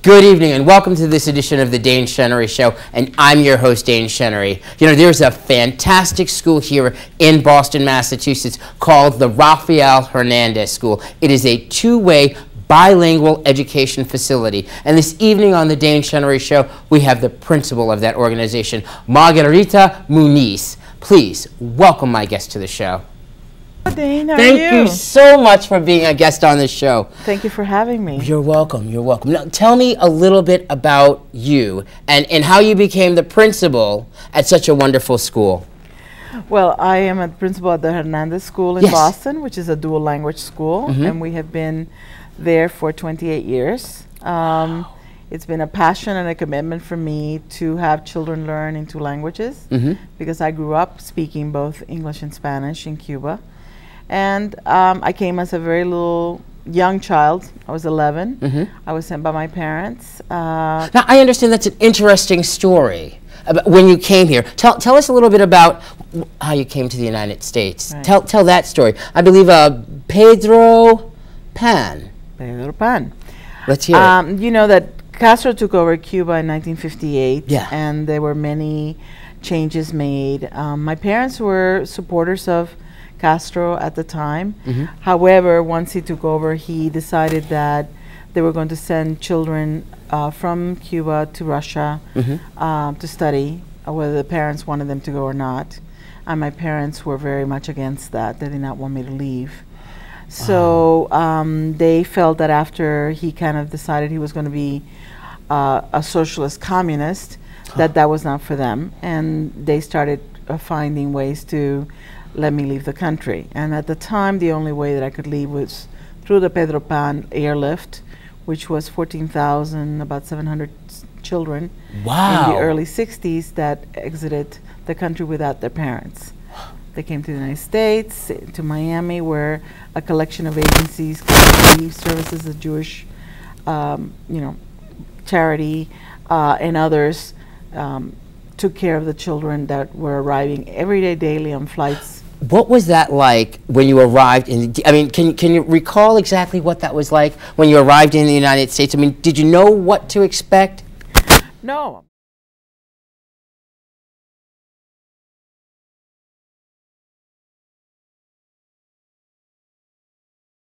Good evening and welcome to this edition of the Dane Chenery Show, and I'm your host, Dane Chenery. You know, there's a fantastic school here in Boston, Massachusetts called the Rafael Hernandez School. It is a two-way bilingual education facility. And this evening on the Dane Chenery Show, we have the principal of that organization, Margarita Muniz. Please welcome my guest to the show. Dane, how are Thank you so much for being a guest on the show. Thank you for having me. You're welcome. You're welcome. Now, tell me a little bit about you and how you became the principal at such a wonderful school. Well, I am a principal at the Hernandez School in Boston, which is a dual language school, and we have been there for 28 years. It's been a passion and a commitment for me to have children learn in two languages because I grew up speaking both English and Spanish in Cuba. And I came as a very little young child. I was 11. I was sent by my parents. Now, I understand that's an interesting story about when you came here. Tell us a little bit about how you came to the United States. Right. Tell that story. I believe Pedro Pan. Pedro Pan. Let's hear it. You know that Castro took over Cuba in 1958, and there were many changes made. My parents were supporters of Castro at the time. However, once he took over, he decided that they were going to send children from Cuba to Russia to study, whether the parents wanted them to go or not. And my parents were very much against that. They did not want me to leave. So they felt that after he kind of decided he was going to be a socialist communist, that was not for them. And they started finding ways to let me leave the country. And at the time, the only way that I could leave was through the Pedro Pan airlift, which was 14,000, about 700 children in the early 60s that exited the country without their parents. They came to the United States, to Miami, where a collection of agencies, Community Services, a Jewish charity, and others took care of the children that were arriving every day, daily on flights. What was that like when you arrived in, I mean, can you recall exactly what that was like when you arrived in the United States? I mean, did you know what to expect? No.